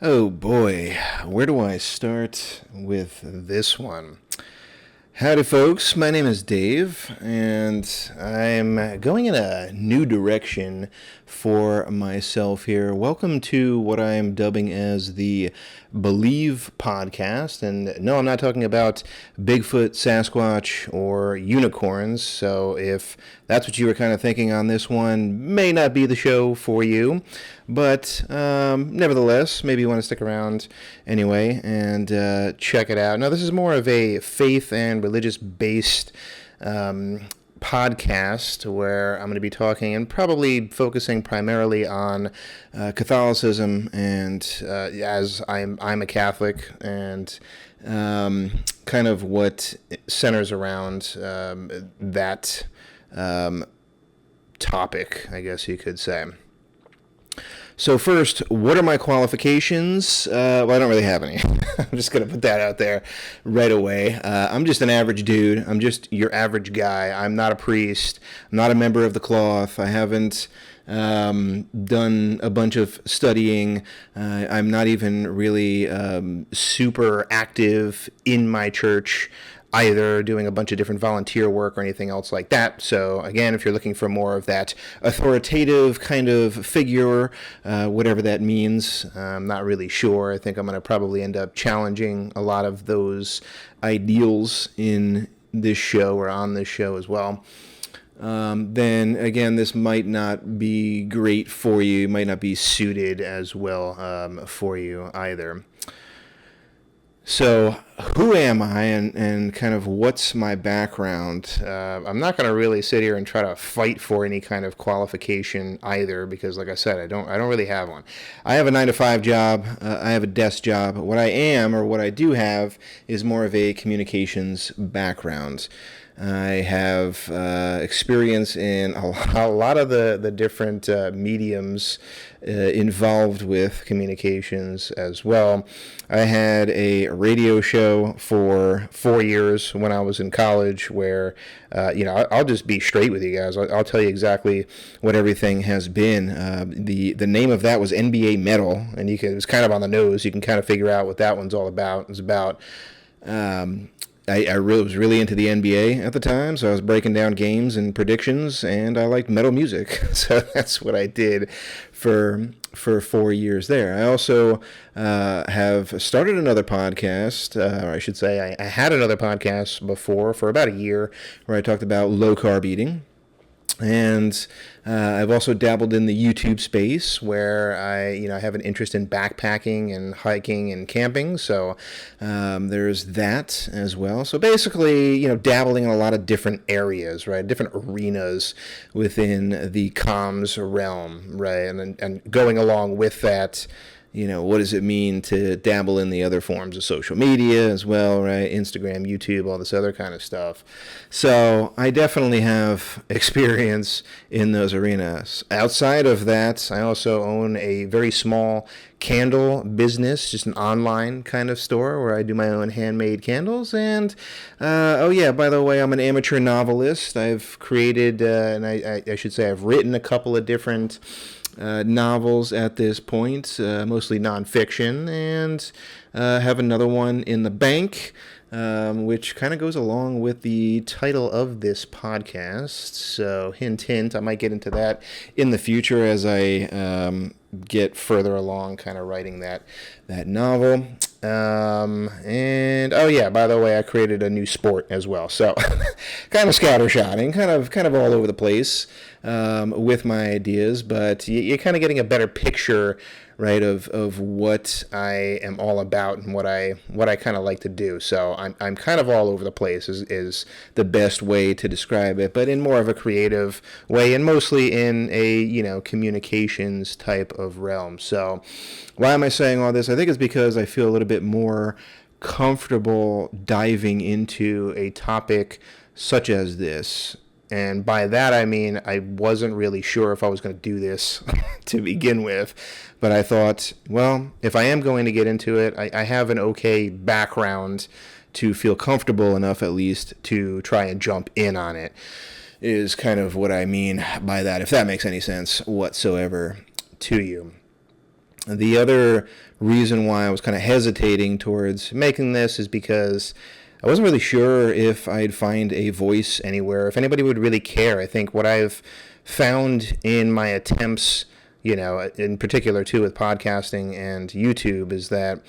Oh boy, where do I start with this one? Howdy, folks. My name is Dave, and I'm going in a new direction for myself here. Welcome to what I'm dubbing as the Believe podcast. And no, I'm not talking about Bigfoot, Sasquatch, or unicorns. So if that's what you were kind of thinking on this one, may not be the show for you. But nevertheless, maybe you want to stick around anyway and check it out. Now, this is more of a faith and religious based podcast where I'm going to be talking and probably focusing primarily on Catholicism, and as I'm a Catholic, and kind of what centers around that topic, I guess you could say. So first, what are my qualifications? Well, I don't really have any. I'm just going to put that out there right away. I'm just an average dude. I'm just your average guy. I'm not a priest. I'm not a member of the cloth. I haven't done a bunch of studying. I'm not even really super active in my church, either doing a bunch of different volunteer work or anything else like that. So again, if you're looking for more of that authoritative kind of figure, whatever that means, I'm not really sure. I think I'm going to probably end up challenging a lot of those ideals in this show or on this show as well. Then again, this might not be great for you, might not be suited as well for you either. So, who am I, and kind of what's my background? I'm not going to really sit here and try to fight for any kind of qualification either, because, like I said, I don't really have one. I have a 9-to-5 job. I have a desk job. What I am, or what I do have, is more of a communications background. I have experience in a lot of the different mediums involved with communications as well. I had a radio show for 4 years when I was in college where, I'll just be straight with you guys. I'll tell you exactly what everything has been. The name of that was NBA Metal, and it was kind of on the nose. You can kind of figure out what that one's all about. It was about... I was really into the NBA at the time, so I was breaking down games and predictions, and I liked metal music, so that's what I did for 4 years there. I also have started another podcast, or I should say I had another podcast before for about a year where I talked about low-carb eating. And I've also dabbled in the YouTube space where I have an interest in backpacking and hiking and camping. So there's that as well. So basically, dabbling in a lot of different areas, right? Different arenas within the comms realm, right? And going along with that, what does it mean to dabble in the other forms of social media as well, right? Instagram, YouTube, all this other kind of stuff. So I definitely have experience in those arenas. Outside of that, I also own a very small candle business, just an online kind of store where I do my own handmade candles. And, by the way, I'm an amateur novelist. I've created, and I should say I've written a couple of different novels at this point, mostly nonfiction, and have another one in the bank, which kind of goes along with the title of this podcast. So hint, hint, I might get into that in the future as I get further along kind of writing that novel. And by the way, I created a new sport as well. So kind of scattershotting, kind of all over the place with my ideas, but you're kind of getting a better picture, right, of what I am all about and what I kind of like to do. So I'm kind of all over the place is the best way to describe it, but in more of a creative way and mostly in a communications type of realm. So why am I saying all this? I think it's because I feel a little bit more comfortable diving into a topic such as this. And by that, I mean, I wasn't really sure if I was going to do this to begin with. But I thought, well, if I am going to get into it, I have an okay background to feel comfortable enough, at least, to try and jump in on it, is kind of what I mean by that, if that makes any sense whatsoever to you. The other reason why I was kind of hesitating towards making this is because I wasn't really sure if I'd find a voice anywhere, if anybody would really care. I think what I've found in my attempts, in particular too with podcasting and YouTube, is that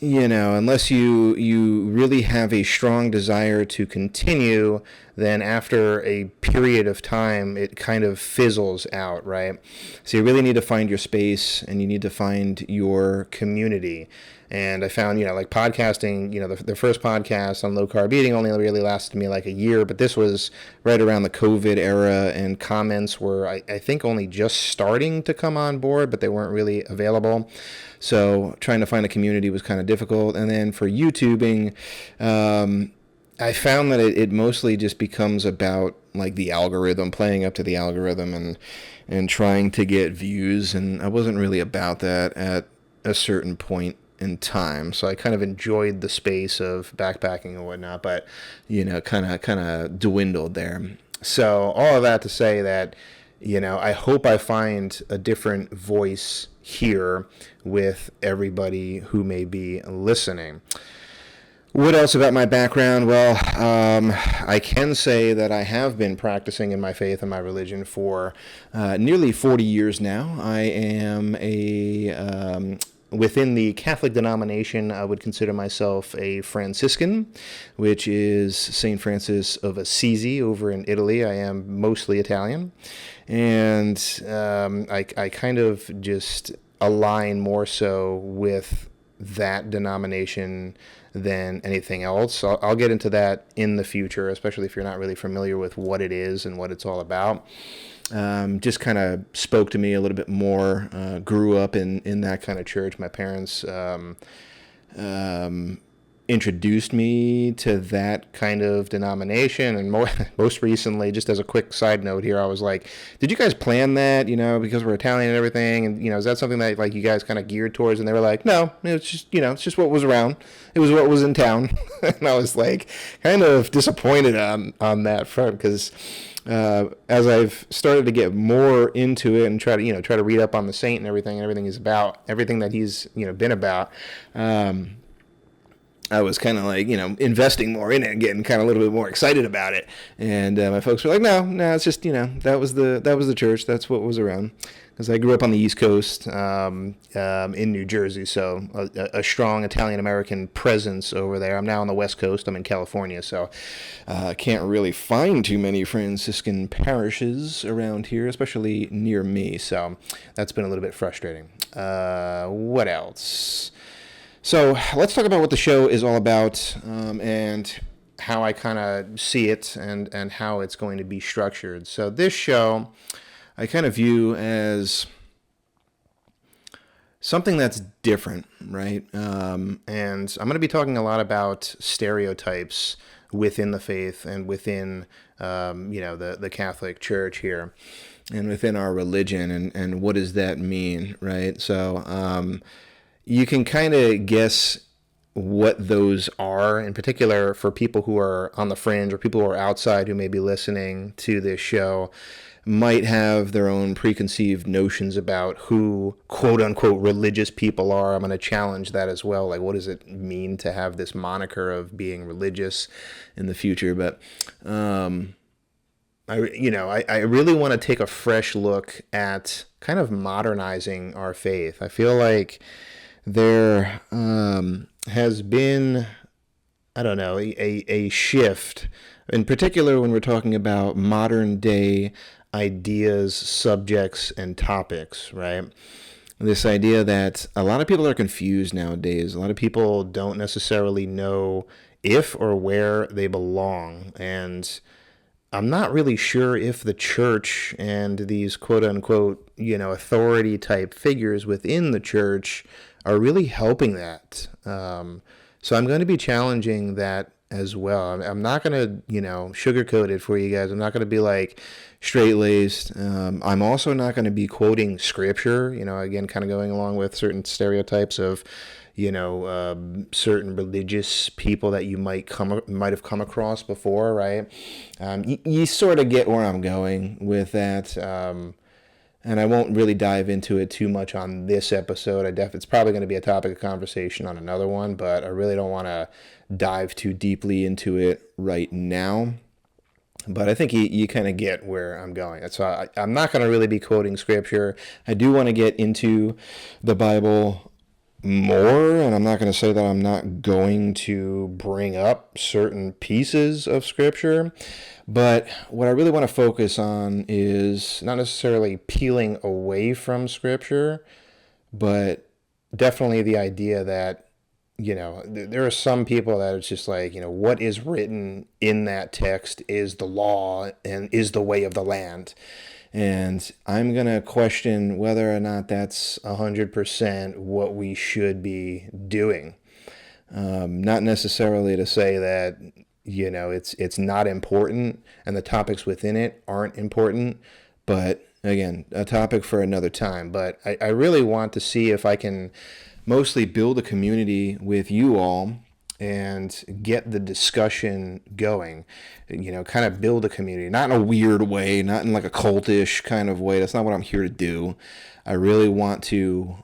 unless you really have a strong desire to continue, then after a period of time, it kind of fizzles out, right? So you really need to find your space and you need to find your community. And I found, like podcasting, the first podcast on low carb eating only really lasted me like a year, but this was right around the COVID era, and comments were, I think, only just starting to come on board, but they weren't really available. So trying to find a community was kind of difficult. And then for YouTubing, I found that it mostly just becomes about like the algorithm, playing up to the algorithm and trying to get views. And I wasn't really about that at a certain point in time. So I kind of enjoyed the space of backpacking and whatnot, but kind of dwindled there. So all of that to say that, I hope I find a different voice here with everybody who may be listening. What else about my background? Well, I can say that I have been practicing in my faith and my religion for nearly 40 years now. I am within the Catholic denomination, I would consider myself a Franciscan, which is St. Francis of Assisi over in Italy. I am mostly Italian. And I kind of just align more so with that denomination than anything else. So I'll get into that in the future, especially if you're not really familiar with what it is and what it's all about. Just kind of spoke to me a little bit more. Grew up in that kind of church. My parents introduced me to that kind of denomination, and most recently, just as a quick side note here, I was like, did you guys plan that, because we're Italian and everything, and is that something that like you guys kind of geared towards? And they were like, no, it's just it's just what was around, it was what was in town. And I was like kind of disappointed on that front, because as I've started to get more into it and try to read up on the saint and everything he's about, everything that he's been about, I was kind of like, investing more in it and getting kind of a little bit more excited about it. And my folks were like, no, it's just, that was the church. That's what was around. Because I grew up on the East Coast in New Jersey, so a strong Italian-American presence over there. I'm now on the West Coast. I'm in California, so can't really find too many Franciscan parishes around here, especially near me. So that's been a little bit frustrating. What else? So let's talk about what the show is all about, and how I kind of see it and how it's going to be structured. So this show I kind of view as something that's different, right? And I'm going to be talking a lot about stereotypes within the faith and within, the Catholic Church here and within our religion, and what does that mean, right? So you can kind of guess what those are, in particular for people who are on the fringe or people who are outside who may be listening to this show, might have their own preconceived notions about who quote unquote religious people are. I'm going to challenge that as well. Like, what does it mean to have this moniker of being religious in the future? But I really want to take a fresh look at kind of modernizing our faith. I feel like there has been, I don't know, a shift, in particular when we're talking about modern day ideas, subjects, and topics, right? This idea that a lot of people are confused nowadays. A lot of people don't necessarily know if or where they belong. And I'm not really sure if the church and these quote unquote, authority type figures within the church are really helping that. So I'm going to be challenging that as well. I'm not going to, sugarcoat it for you guys. I'm not going to be like straight-laced. I'm also not going to be quoting scripture, again, kind of going along with certain stereotypes of, certain religious people that you might have come across before, right? You sort of get where I'm going with that. and I won't really dive into it too much on this episode. It's probably going to be a topic of conversation on another one, but I really don't want to dive too deeply into it right now. But I think you kind of get where I'm going. So I'm not going to really be quoting scripture. I do want to get into the Bible more, and I'm not going to say that I'm not going to bring up certain pieces of scripture. But what I really want to focus on is not necessarily peeling away from scripture, but definitely the idea that there are some people that it's just like, what is written in that text is the law and is the way of the land. And I'm going to question whether or not that's 100% what we should be doing. Not necessarily to say that, it's not important and the topics within it aren't important, but again, a topic for another time. But I really want to see if I can mostly build a community with you all and get the discussion going, kind of build a community, not in a weird way, not in like a cultish kind of way. That's not what I'm here to do. I really want to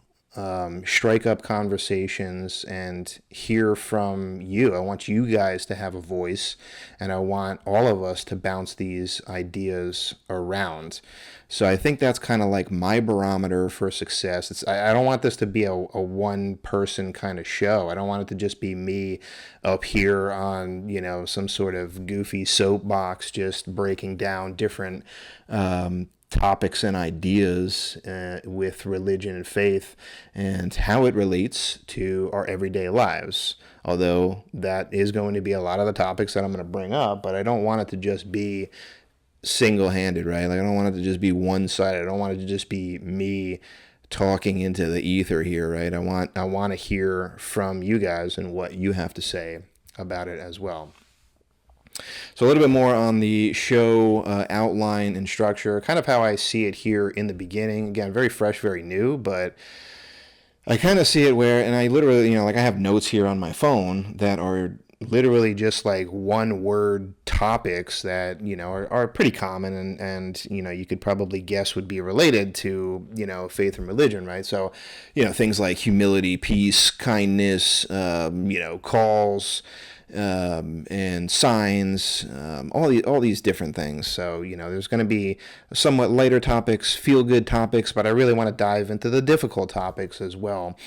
strike up conversations and hear from you. I want you guys to have a voice, and I want all of us to bounce these ideas around. So I think that's kind of like my barometer for success. I don't want this to be a one-person kind of show. I don't want it to just be me up here on, some sort of goofy soapbox just breaking down different topics and ideas with religion and faith and how it relates to our everyday lives. Although that is going to be a lot of the topics that I'm going to bring up, but I don't want it to just be single-handed, right? Like I don't want it to just be one-sided. I don't want it to just be me talking into the ether here, right? I want to hear from you guys and what you have to say about it as well. So a little bit more on the show outline and structure, kind of how I see it here in the beginning. Again, very fresh, very new, but I kind of see it where, and I literally, like I have notes here on my phone that are literally just like one word topics that, are pretty common and, you could probably guess would be related to, faith and religion, right? So, things like humility, peace, kindness, calls, and signs, all these different things. So, there's going to be somewhat lighter topics, feel-good topics, but I really want to dive into the difficult topics as well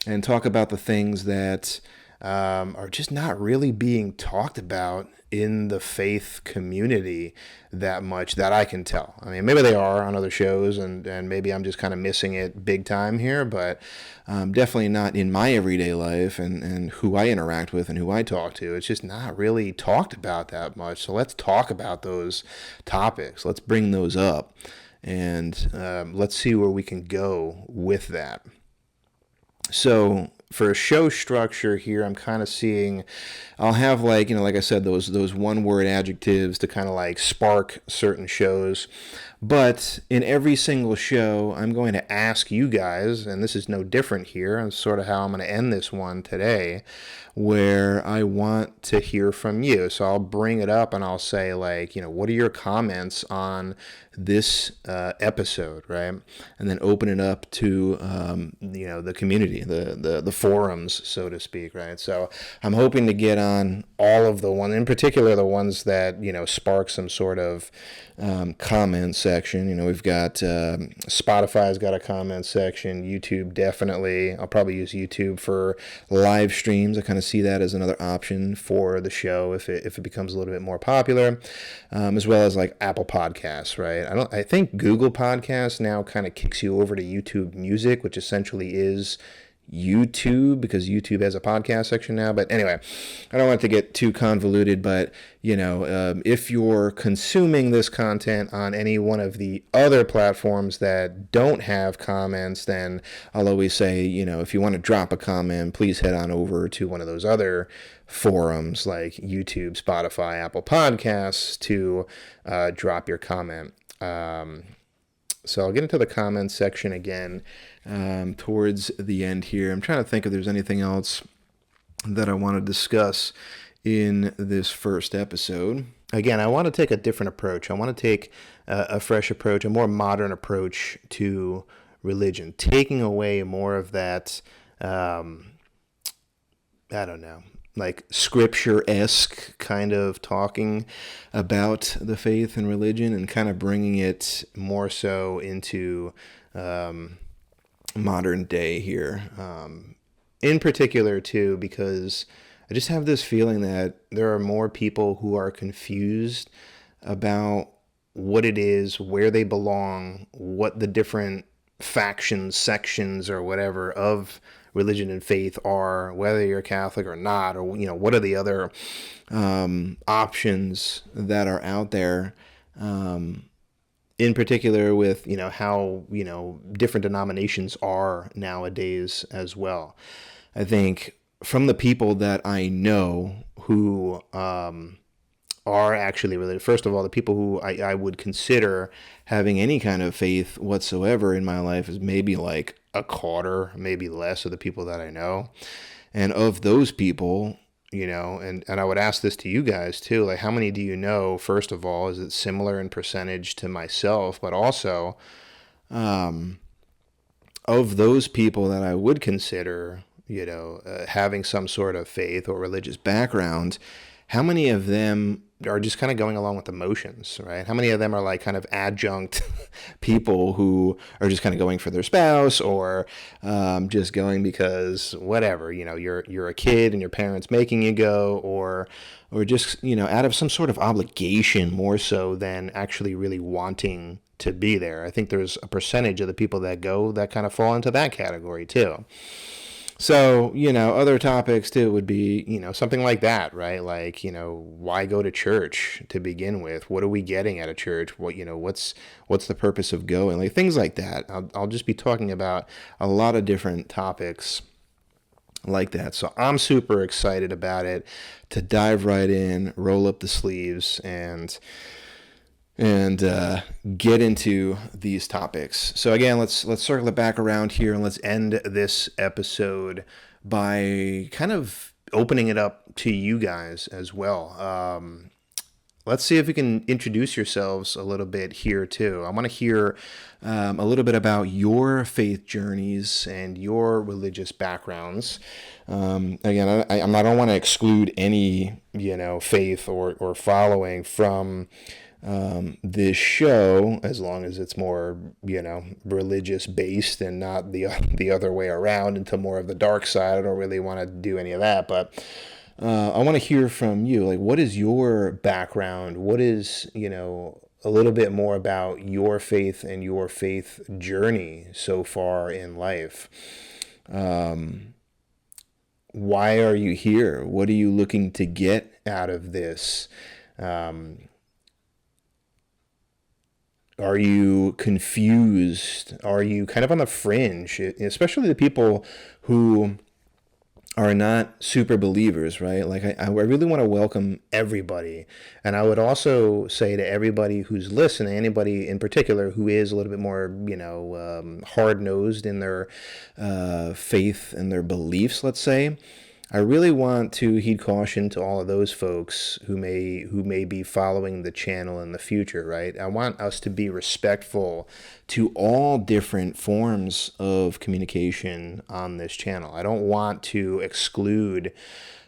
and talk about the things that are just not really being talked about in the faith community that much that I can tell. I mean, maybe they are on other shows and maybe I'm just kind of missing it big time here, but definitely not in my everyday life and who I interact with and who I talk to. It's just not really talked about that much. So let's talk about those topics. Let's bring those up and let's see where we can go with that. So for a show structure here, I'm kind of seeing, I'll have like I said, those one word adjectives to kind of like spark certain shows. But in every single show, I'm going to ask you guys, and this is no different here, and sort of how I'm going to end this one today, where I want to hear from you. So I'll bring it up and I'll say like, what are your comments on this episode, right? And then open it up to, the community, the forums, so to speak, right? So I'm hoping to get on all of the ones, in particular the ones that, spark some sort of comment section. We've got Spotify's got a comment section, YouTube definitely. I'll probably use YouTube for live streams. I kind of see that as another option for the show if it becomes a little bit more popular, as well as like Apple Podcasts, right? I think Google Podcasts now kind of kicks you over to YouTube Music, which essentially is YouTube because YouTube has a podcast section now. But anyway, I don't want it to get too convoluted, but if you're consuming this content on any one of the other platforms that don't have comments, then I'll always say, if you want to drop a comment, please head on over to one of those other forums like YouTube, Spotify, Apple Podcasts to drop your comment. So I'll get into the comments section again towards the end here. I'm trying to think if there's anything else that I want to discuss in this first episode. Again, I want to take a different approach. I want to take a fresh approach, a more modern approach to religion, taking away more of that, I don't know, like scripture-esque kind of talking about the faith and religion, and kind of bringing it more so into modern day here. In particular, too, because I just have this feeling that there are more people who are confused about what it is, where they belong, what the different factions, sections, or whatever of religion and faith are, whether you're Catholic or not, or what are the other options that are out there. In particular, with how different denominations are nowadays as well. I think from the people that I know who are actually related, first of all, the people who I would consider having any kind of faith whatsoever in my life is maybe like a quarter, maybe less, of the people that I know. And of those people, and I would ask this to you guys too, like, how many do you know, first of all? Is it similar in percentage to myself? But also, of those people that I would consider, having some sort of faith or religious background, how many of them are just kind of going along with the motions, right? How many of them are like kind of adjunct people who are just kind of going for their spouse, or just going because whatever, you're a kid and your parents making you go, or just, out of some sort of obligation more so than actually really wanting to be there. I think there's a percentage of the people that go that kind of fall into that category too. So, other topics too would be, something like that, right? Like, why go to church to begin with? What are we getting at a church? What, what's the purpose of going? Like, things like that. I'll just be talking about a lot of different topics like that. So I'm super excited about it, to dive right in, roll up the sleeves, and get into these topics. So again, let's circle it back around here, and let's end this episode by kind of opening it up to you guys as well. Let's see if we can introduce yourselves a little bit here too. I want to hear a little bit about your faith journeys and your religious backgrounds. Again, I don't want to exclude any faith or following from this show, as long as it's more religious based and not the other way around into more of the dark side. I don't really want to do any of that, but I want to hear from you. Like, what is your background? What is a little bit more about your faith and your faith journey so far in life? Why are you here? What are you looking to get out of this? Are you confused? Are you kind of on the fringe? Especially the people who are not super believers, right? Like, I really want to welcome everybody. And I would also say to everybody who's listening, anybody in particular who is a little bit more, hard-nosed in their faith and their beliefs, let's say, I really want to heed caution to all of those folks who may be following the channel in the future, right? I want us to be respectful to all different forms of communication on this channel. I don't want to exclude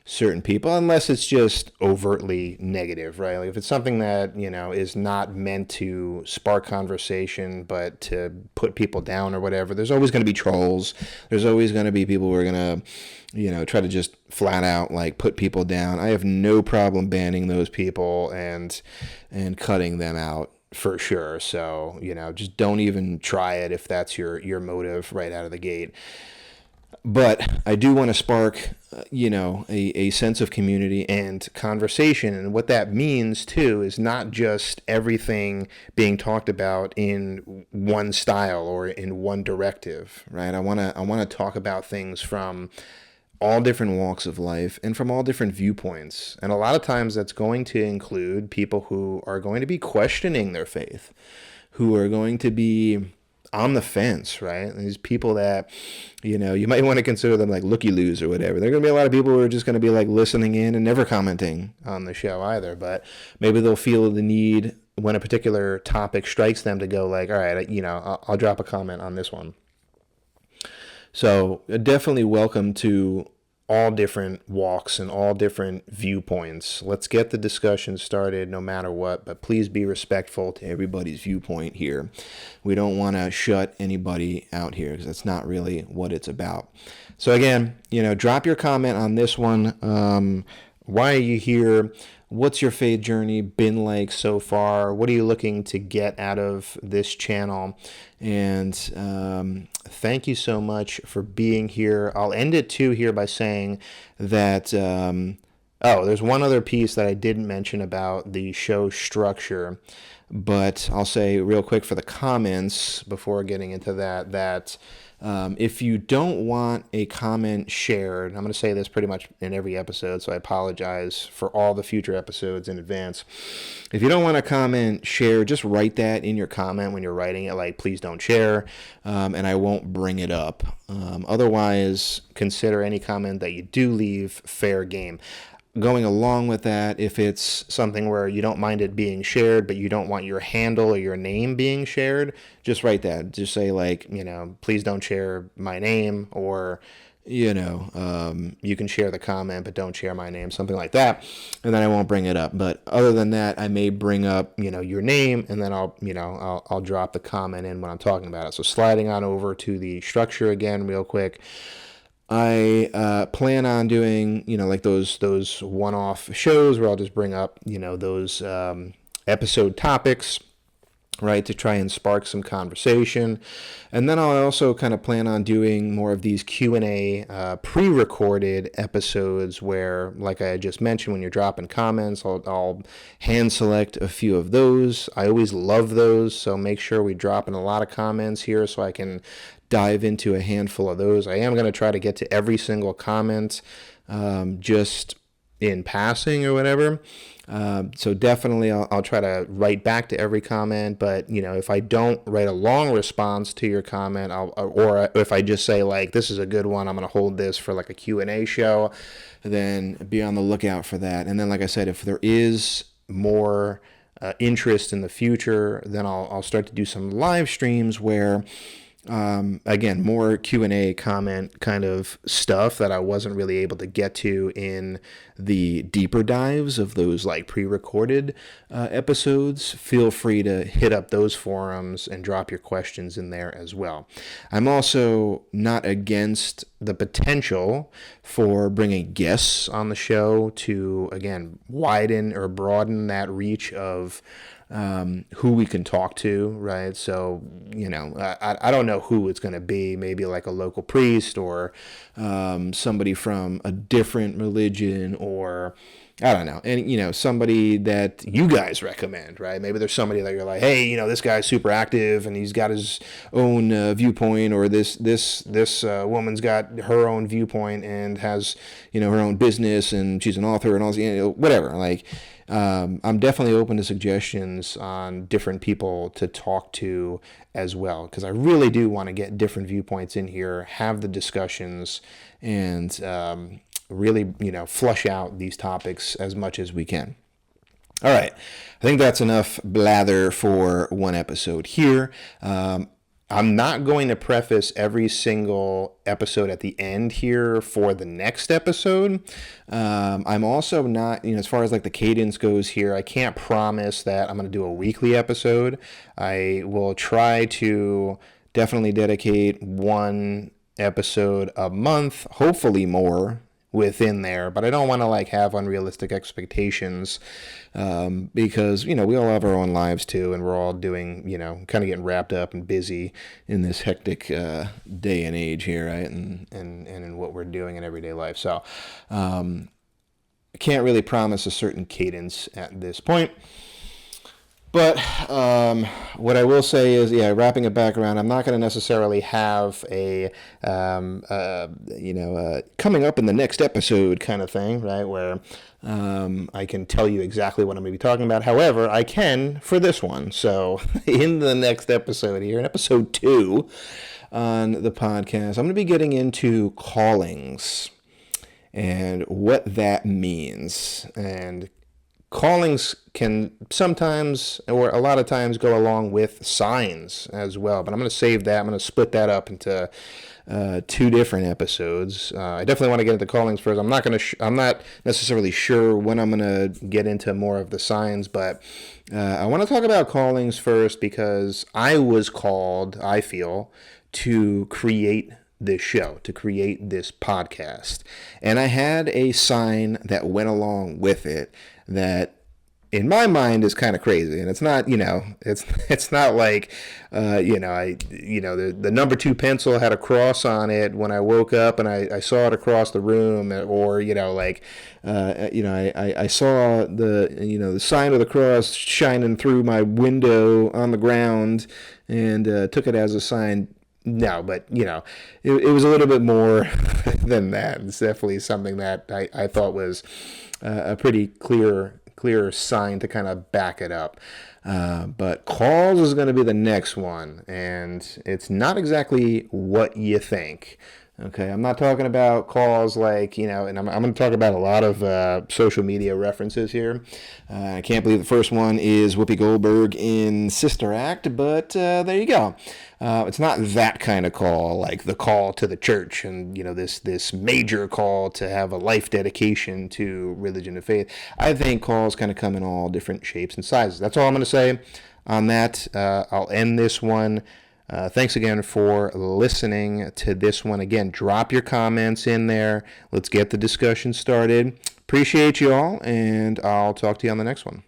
certain people unless it's just overtly negative, right? Like, if it's something that, is not meant to spark conversation, but to put people down or whatever, there's always going to be trolls. There's always going to be people who are going to, try to just flat out like put people down. I have no problem banning those people and cutting them out for sure. So, just don't even try it if that's your motive right out of the gate. But I do want to spark, a sense of community and conversation. And what that means, too, is not just everything being talked about in one style or in one directive, right? I want to talk about things from all different walks of life and from all different viewpoints. And a lot of times that's going to include people who are going to be questioning their faith, who are going to be on the fence, right? And these people that, you might want to consider them like looky-loos or whatever. There are going to be a lot of people who are just going to be like listening in and never commenting on the show either. But maybe they'll feel the need when a particular topic strikes them to go like, all right, I'll drop a comment on this one. So definitely welcome to all different walks and all different viewpoints. Let's get the discussion started no matter what, but please be respectful to everybody's viewpoint here. We don't want to shut anybody out here because that's not really what it's about. So again, drop your comment on this one. Why are you here? What's your faith journey been like so far? What are you looking to get out of this channel? And thank you so much for being here. I'll end it too here by saying that, there's one other piece that I didn't mention about the show structure, but I'll say real quick for the comments before getting into that if you don't want a comment shared, I'm going to say this pretty much in every episode, so I apologize for all the future episodes in advance. If you don't want a comment shared, just write that in your comment when you're writing it, like, please don't share, and I won't bring it up. Otherwise, consider any comment that you do leave fair game. Going along with that, if it's something where you don't mind it being shared, but you don't want your handle or your name being shared, just write that. Just say like, please don't share my name, or, you can share the comment, but don't share my name, something like that. And then I won't bring it up. But other than that, I may bring up, your name, and then I'll drop the comment in when I'm talking about it. So sliding on over to the structure again, real quick. I plan on doing, like those one-off shows where I'll just bring up, those episode topics, right, to try and spark some conversation. And then I'll also kind of plan on doing more of these Q&A pre-recorded episodes where, like I just mentioned, when you're dropping comments, I'll hand select a few of those. I always love those, so make sure we drop in a lot of comments here so I can dive into a handful of those. I am going to try to get to every single comment just in passing or whatever. So definitely I'll try to write back to every comment, but if I don't write a long response to your comment, or if I just say like, this is a good one, I'm going to hold this for like a Q&A show, then be on the lookout for that. And then, like I said, if there is more interest in the future, then I'll start to do some live streams where again, more Q&A comment kind of stuff that I wasn't really able to get to in the deeper dives of those like pre-recorded episodes. Feel free to hit up those forums and drop your questions in there as well. I'm also not against the potential for bringing guests on the show to, again, widen or broaden that reach of who we can talk to, right? So, I don't know who it's going to be. Maybe like a local priest, or somebody from a different religion, or I don't know. And, somebody that you guys recommend, right? Maybe there's somebody that you're like, hey, this guy's super active and he's got his own viewpoint, or this woman's got her own viewpoint and has, her own business and she's an author and all, whatever. Like, I'm definitely open to suggestions on different people to talk to as well, because I really do want to get different viewpoints in here, have the discussions, and really, flush out these topics as much as we can. All right. I think that's enough blather for one episode here. I'm not going to preface every single episode at the end here for the next episode. I'm also not, as far as like the cadence goes here, I can't promise that I'm going to do a weekly episode. I will try to definitely dedicate one episode a month, hopefully more within there, but I don't want to like have unrealistic expectations, because we all have our own lives too, and we're all doing, kind of getting wrapped up and busy in this hectic day and age here, right? And in what we're doing in everyday life. So I can't really promise a certain cadence at this point. But what I will say is, yeah, wrapping it back around, I'm not going to necessarily have a, coming up in the next episode kind of thing, right? Where I can tell you exactly what I'm going to be talking about. However, I can for this one. So in the next episode here, in episode 2 on the podcast, I'm going to be getting into callings and what that means. And callings can sometimes, or a lot of times, go along with signs as well. But I'm going to save that. I'm going to split that up into 2 different episodes. I definitely want to get into callings first. I'm not necessarily sure when I'm going to get into more of the signs, but I want to talk about callings first because I was called, I feel, to create this show, to create this podcast. And I had a sign that went along with it that in my mind is kind of crazy. And it's not, it's not like, the number 2 pencil had a cross on it when I woke up and I saw it across the room, or, I saw the sign of the cross shining through my window on the ground and took it as a sign. No, but, it was a little bit more than that. It's definitely something that I thought was a pretty clear sign to kind of back it up. But calls is going to be the next one, and it's not exactly what you think. Okay, I'm not talking about calls like, and I'm going to talk about a lot of social media references here. I can't believe the first one is Whoopi Goldberg in Sister Act, but there you go. It's not that kind of call, like the call to the church and, this major call to have a life dedication to religion and faith. I think calls kind of come in all different shapes and sizes. That's all I'm going to say on that. I'll end this one. Thanks again for listening to this one. Again, drop your comments in there. Let's get the discussion started. Appreciate you all, and I'll talk to you on the next one.